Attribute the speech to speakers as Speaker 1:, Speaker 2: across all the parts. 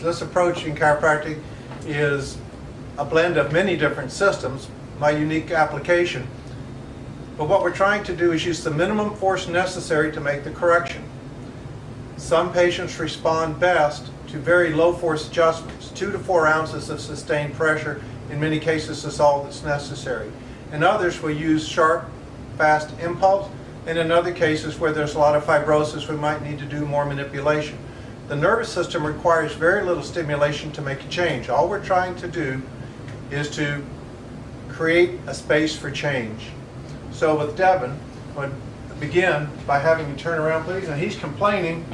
Speaker 1: This approach in chiropractic is a blend of many different systems, my unique application. But what we're trying to do is use the minimum force necessary to make the correction. Some patients respond best to very low force adjustments. 2 to 4 ounces of sustained pressure in many cases is all that's necessary. And others will use sharp, fast impulse, and in other cases where there's a lot of fibrosis, we might need to do more manipulation. The nervous system requires very little stimulation to make a change. All we're trying to do is to create a space for change. So with Devin, I would begin by having him turn around, please. And he's complaining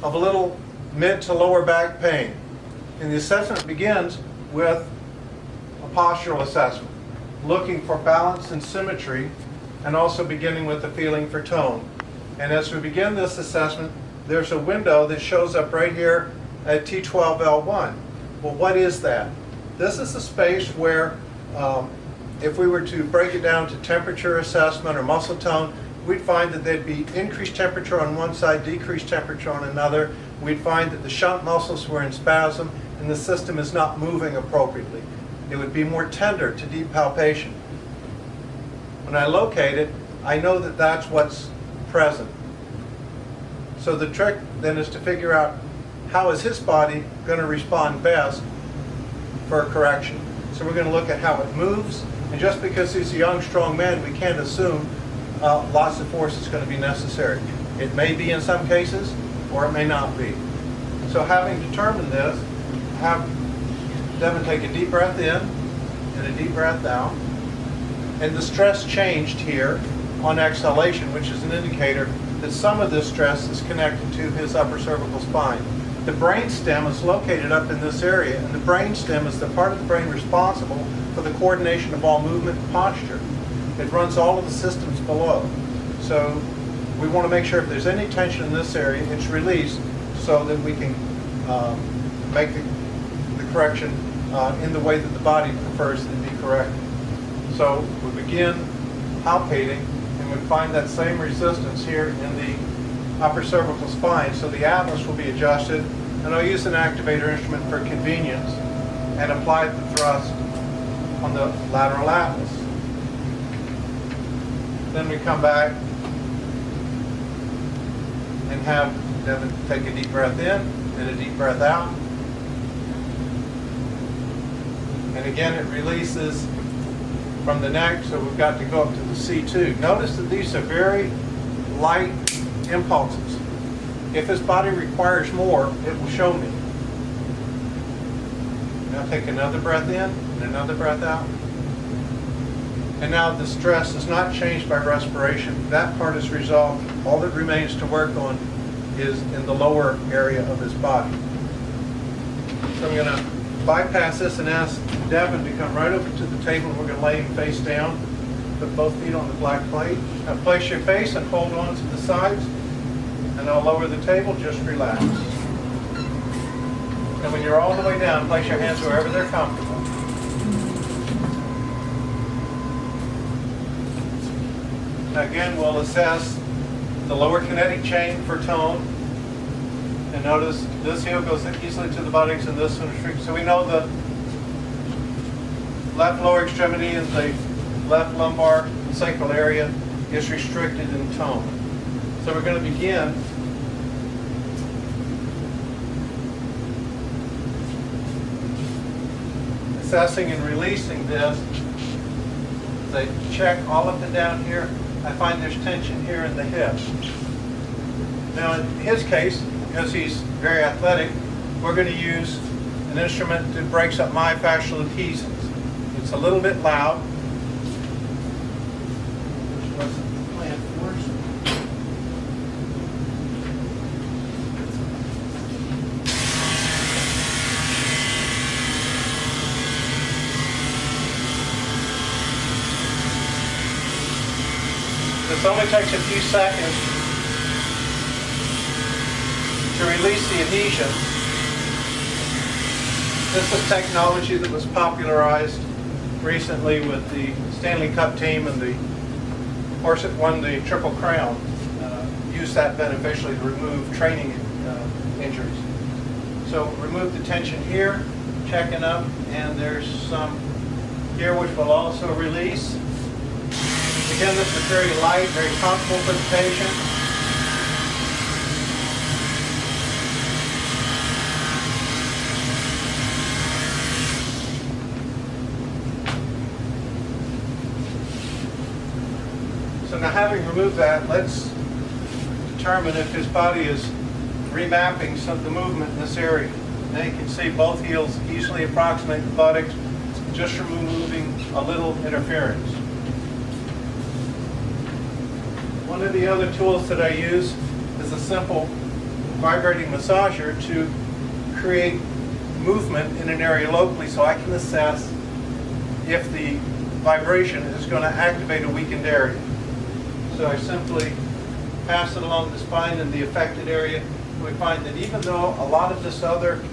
Speaker 1: of a little mid to lower back pain. And the assessment begins with a postural assessment, looking for balance and symmetry, and also beginning with the feeling for tone. And as we begin this assessment, there's a window that shows up right here at T12L1. Well, what is that? This is a space where if we were to break it down to temperature assessment or muscle tone, we'd find that there'd be increased temperature on one side, decreased temperature on another. We'd find that the shunt muscles were in spasm and the system is not moving appropriately. It would be more tender to deep palpation. When I locate it, I know that that's what's present. So the trick then is to figure out how is his body going to respond best for a correction. So we're going to look at how it moves, and just because he's a young, strong man, we can't assume lots of force is going to be necessary. It may be in some cases, or it may not be. So having determined this, have Devin take a deep breath in and a deep breath out. And the stress changed here on exhalation, which is an indicator that some of this stress is connected to his upper cervical spine. The brain stem is located up in this area, and the brain stem is the part of the brain responsible for the coordination of all movement and posture. It runs all of the systems below. So we want to make sure if there's any tension in this area, it's released so that we can make the correction in the way that the body prefers it to be corrected. So we begin palpating, and we find that same resistance here in the upper cervical spine. So the atlas will be adjusted, and I'll use an activator instrument for convenience and apply the thrust on the lateral atlas. Then we come back and have Devin take a deep breath in and a deep breath out. And again, it releases from the neck, so we've got to go up to the C2. Notice that these are very light impulses. If his body requires more, it will show me. Now take another breath in and another breath out. And now the stress is not changed by respiration. That part is resolved. All that remains to work on is in the lower area of his body. So I'm going to bypass this and ask Devin to come right over to the table. We're going to lay him face down. Put both feet on the black plate. Now place your face and hold on to the sides. And I'll lower the table. Just relax. And when you're all the way down, place your hands wherever they're comfortable. Now again, we'll assess the lower kinetic chain for tone. And notice this heel goes easily to the buttocks and this one restricts. So we know the left lower extremity and the left lumbar sacral area is restricted in tone. So we're going to begin assessing and releasing this. As I check all up and down here, I find there's tension here in the hips. Now in his case, because he's very athletic, we're going to use an instrument that breaks up myofascial adhesions. It's a little bit loud, which wasn't planned for us. This only takes a few seconds to release the adhesion. This is technology that was popularized recently with the Stanley Cup team, and the horse that won the Triple Crown used that beneficially to remove training injuries. So remove the tension here, checking up, and there's some here which will also release. Again, this is very light, very comfortable for the patient. So now, having removed that, let's determine if his body is remapping some of the movement in this area. Now you can see both heels easily approximate the buttocks, just from removing a little interference. One of the other tools that I use is a simple vibrating massager to create movement in an area locally so I can assess if the vibration is going to activate a weakened area. So I simply pass it along the spine in the affected area. We find that even though a lot of this other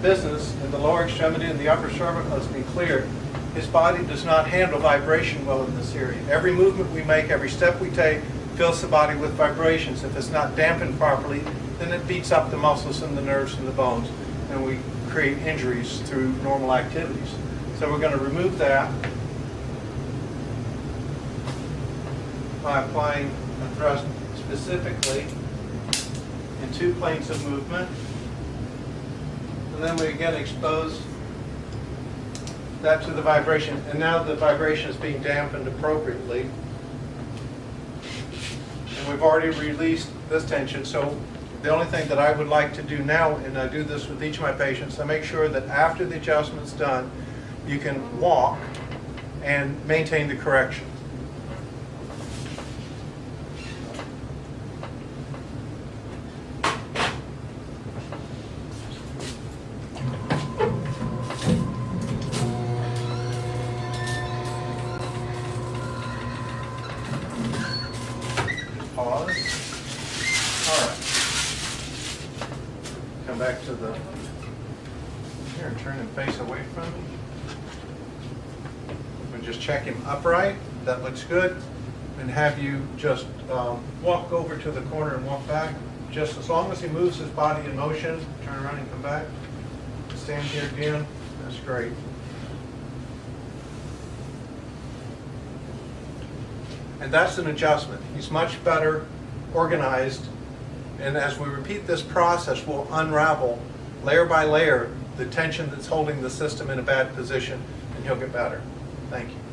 Speaker 1: business in the lower extremity and the upper cervical has been cleared, his body does not handle vibration well in this area. Every movement we make, every step we take, fills the body with vibrations. If it's not dampened properly, then it beats up the muscles and the nerves and the bones, and we create injuries through normal activities. So we're going to remove that by applying a thrust specifically in 2 planes of movement. And then we again expose that to the vibration. And now the vibration is being dampened appropriately. And we've already released this tension. So the only thing that I would like to do now, and I do this with each of my patients, I make sure that after the adjustment's done, you can walk and maintain the correction. Pause. All right. Come back to the here and turn and face away from me. We just check him upright. That looks good. And have you just walk over to the corner and walk back. Just as long as he moves his body in motion, turn around and come back. Stand here again. That's great. And that's an adjustment. He's much better organized. And as we repeat this process, we'll unravel layer by layer the tension that's holding the system in a bad position, and he'll get better. Thank you.